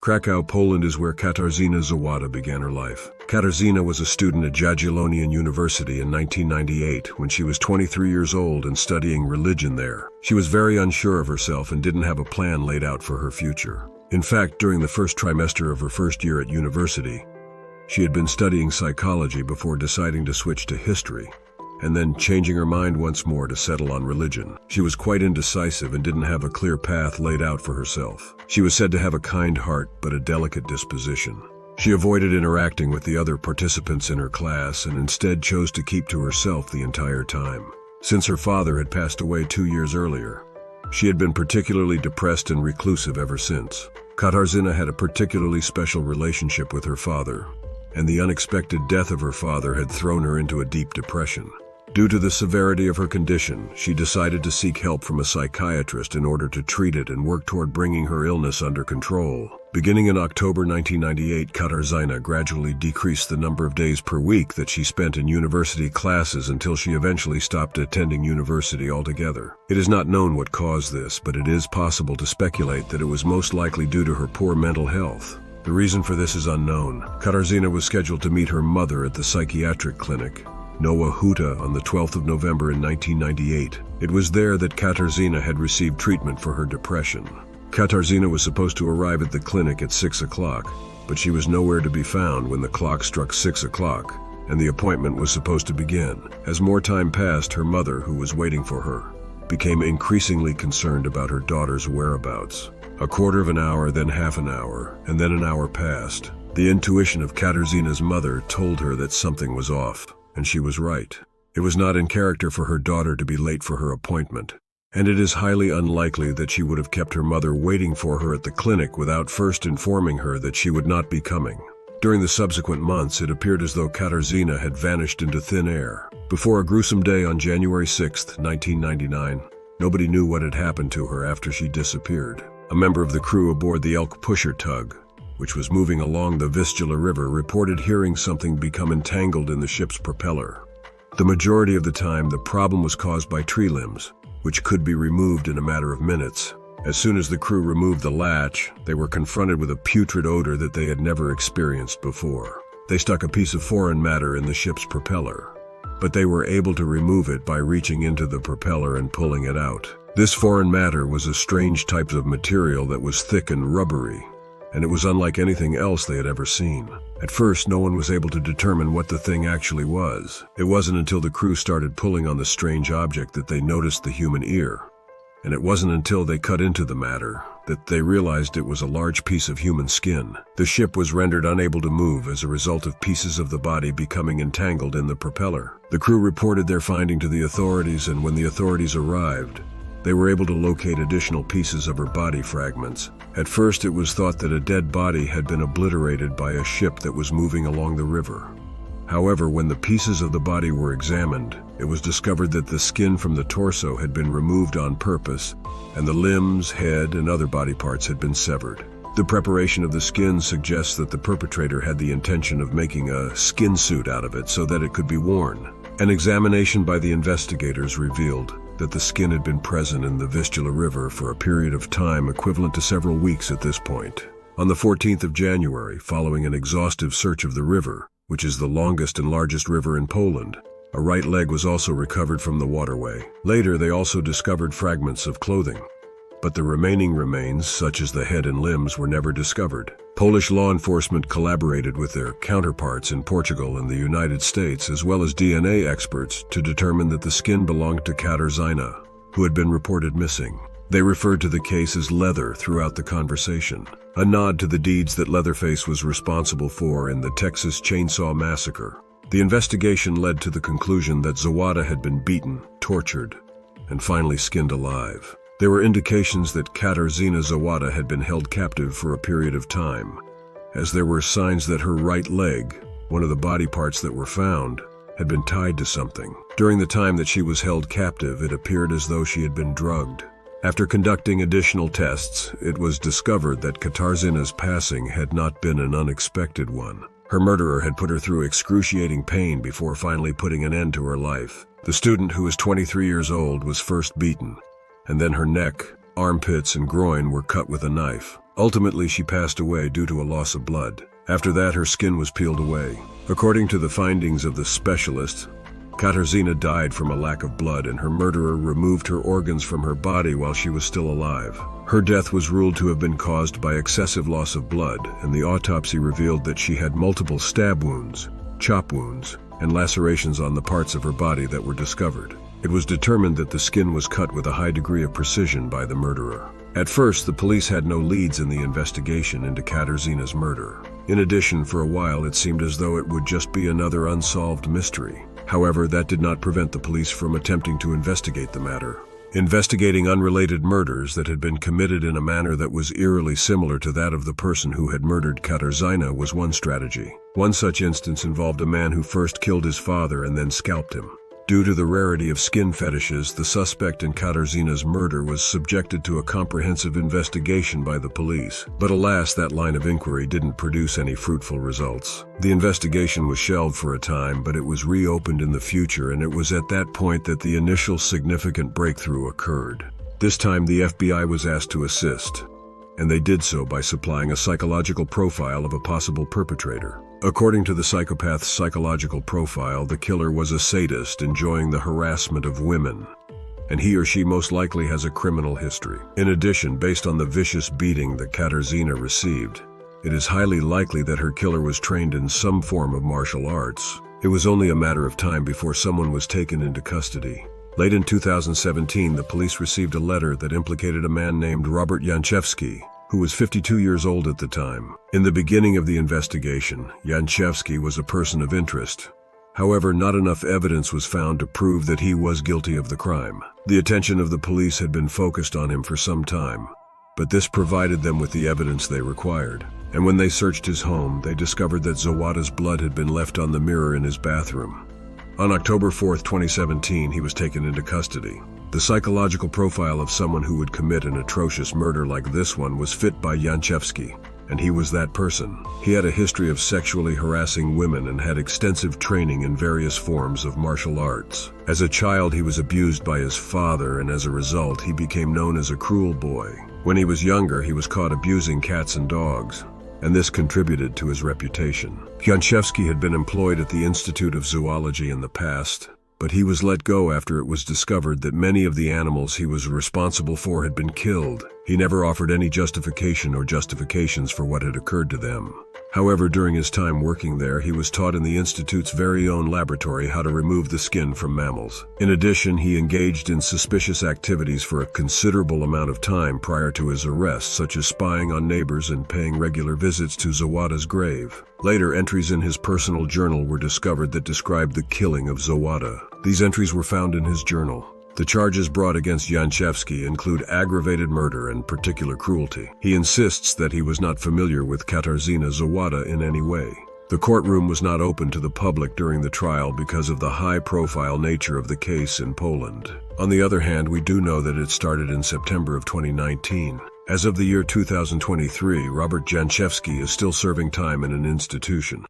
Krakow, Poland is where Katarzyna Zowada began her life. Katarzyna was a student at Jagiellonian University in 1998 when she was 23 years old and studying religion there. She was very unsure of herself and didn't have a plan laid out for her future. In fact, during the first trimester of her first year at university, she had been studying psychology before deciding to switch to history, and then changing her mind once more to settle on religion. She was quite indecisive and didn't have a clear path laid out for herself. She was said to have a kind heart but a delicate disposition. She avoided interacting with the other participants in her class and instead chose to keep to herself the entire time. Since her father had passed away 2 years earlier, she had been particularly depressed and reclusive ever since. Katarzyna had a particularly special relationship with her father, and the unexpected death of her father had thrown her into a deep depression. Due to the severity of her condition, she decided to seek help from a psychiatrist in order to treat it and work toward bringing her illness under control. Beginning in October 1998, Katarzyna gradually decreased the number of days per week that she spent in university classes until she eventually stopped attending university altogether. It is not known what caused this, but it is possible to speculate that it was most likely due to her poor mental health. The reason for this is unknown. Katarzyna was scheduled to meet her mother at the psychiatric clinic, Nowa Huta, on the 12th of November in 1998. It was there that Katarzyna had received treatment for her depression. Katarzyna was supposed to arrive at the clinic at 6 o'clock, but she was nowhere to be found when the clock struck 6 o'clock, and the appointment was supposed to begin. As more time passed, her mother, who was waiting for her, became increasingly concerned about her daughter's whereabouts. A quarter of an hour, then half an hour, and then an hour passed. The intuition of Katarzyna's mother told her that something was off. And she was right. It was not in character for her daughter to be late for her appointment, and it is highly unlikely that she would have kept her mother waiting for her at the clinic without first informing her that she would not be coming. During the subsequent months, it appeared as though Katarzyna had vanished into thin air. Before a gruesome day on January 6, 1999, nobody knew what had happened to her after she disappeared. A member of the crew aboard the Elk Pusher tug, which was moving along the Vistula River, reported hearing something become entangled in the ship's propeller. The majority of the time, the problem was caused by tree limbs, which could be removed in a matter of minutes. As soon as the crew removed the latch, they were confronted with a putrid odor that they had never experienced before. They stuck a piece of foreign matter in the ship's propeller, but they were able to remove it by reaching into the propeller and pulling it out. This foreign matter was a strange type of material that was thick and rubbery, and it was unlike anything else they had ever seen. At first, no one was able to determine what the thing actually was. It wasn't until the crew started pulling on the strange object that they noticed the human ear. And it wasn't until they cut into the matter that they realized it was a large piece of human skin. The ship was rendered unable to move as a result of pieces of the body becoming entangled in the propeller. The crew reported their finding to the authorities, and when the authorities arrived, they were able to locate additional pieces of her body fragments. At first, it was thought that a dead body had been obliterated by a ship that was moving along the river. However, when the pieces of the body were examined, it was discovered that the skin from the torso had been removed on purpose, and the limbs, head, and other body parts had been severed. The preparation of the skin suggests that the perpetrator had the intention of making a skin suit out of it so that it could be worn. An examination by the investigators revealed that the skin had been present in the Vistula River for a period of time equivalent to several weeks at this point. On the 14th of January, following an exhaustive search of the river, which is the longest and largest river in Poland, a right leg was also recovered from the waterway. Later, they also discovered fragments of clothing, but the remaining remains, such as the head and limbs, were never discovered. Polish law enforcement collaborated with their counterparts in Portugal and the United States, as well as DNA experts, to determine that the skin belonged to Katarzyna, who had been reported missing. They referred to the case as Leather throughout the conversation, a nod to the deeds that Leatherface was responsible for in the Texas Chainsaw Massacre. The investigation led to the conclusion that Zowada had been beaten, tortured, and finally skinned alive. There were indications that Katarzyna Zowada had been held captive for a period of time, as there were signs that her right leg, one of the body parts that were found, had been tied to something. During the time that she was held captive, it appeared as though she had been drugged. After conducting additional tests, it was discovered that Katarzyna's passing had not been an unexpected one. Her murderer had put her through excruciating pain before finally putting an end to her life. The student, who was 23 years old, was first beaten, and then her neck, armpits, and groin were cut with a knife. Ultimately, she passed away due to a loss of blood. After that, her skin was peeled away. According to the findings of the specialist, Katarzyna died from a lack of blood, and her murderer removed her organs from her body while she was still alive. Her death was ruled to have been caused by excessive loss of blood, and the autopsy revealed that she had multiple stab wounds, chop wounds, and lacerations on the parts of her body that were discovered. It was determined that the skin was cut with a high degree of precision by the murderer. At first, the police had no leads in the investigation into Katarzyna's murder. In addition, for a while it seemed as though it would just be another unsolved mystery. However, that did not prevent the police from attempting to investigate the matter. Investigating unrelated murders that had been committed in a manner that was eerily similar to that of the person who had murdered Katarzyna was one strategy. One such instance involved a man who first killed his father and then scalped him. Due to the rarity of skin fetishes, the suspect in Katarzyna's murder was subjected to a comprehensive investigation by the police. But alas, that line of inquiry didn't produce any fruitful results. The investigation was shelved for a time, but it was reopened in the future, and it was at that point that the initial significant breakthrough occurred. This time the FBI was asked to assist, and they did so by supplying a psychological profile of a possible perpetrator. According to the psychopath's psychological profile, the killer was a sadist enjoying the harassment of women, and he or she most likely has a criminal history. In addition, based on the vicious beating that Katarzyna received, it is highly likely that her killer was trained in some form of martial arts. It was only a matter of time before someone was taken into custody. Late in 2017, the police received a letter that implicated a man named Robert Janczewski, who was 52 years old at the time. In the beginning of the investigation, Janczewski was a person of interest. However, not enough evidence was found to prove that he was guilty of the crime. The attention of the police had been focused on him for some time, but this provided them with the evidence they required. And when they searched his home, they discovered that Zowada's blood had been left on the mirror in his bathroom. On October 4, 2017, he was taken into custody. The psychological profile of someone who would commit an atrocious murder like this one was fit by Janczewski, and he was that person. He had a history of sexually harassing women and had extensive training in various forms of martial arts. As a child, he was abused by his father, and as a result, he became known as a cruel boy. When he was younger, he was caught abusing cats and dogs, and this contributed to his reputation. Janczewski had been employed at the Institute of Zoology in the past, but he was let go after it was discovered that many of the animals he was responsible for had been killed. He never offered any justification or justifications for what had occurred to them. However, during his time working there, he was taught in the Institute's very own laboratory how to remove the skin from mammals. In addition, he engaged in suspicious activities for a considerable amount of time prior to his arrest, such as spying on neighbors and paying regular visits to Zowada's grave. Later, entries in his personal journal were discovered that described the killing of Zowada. These entries were found in his journal. The charges brought against Janczewski include aggravated murder and particular cruelty. He insists that he was not familiar with Katarzyna Zowada in any way. The courtroom was not open to the public during the trial because of the high-profile nature of the case in Poland. On the other hand, we do know that it started in September of 2019. As of the year 2023, Robert Janczewski is still serving time in an institution.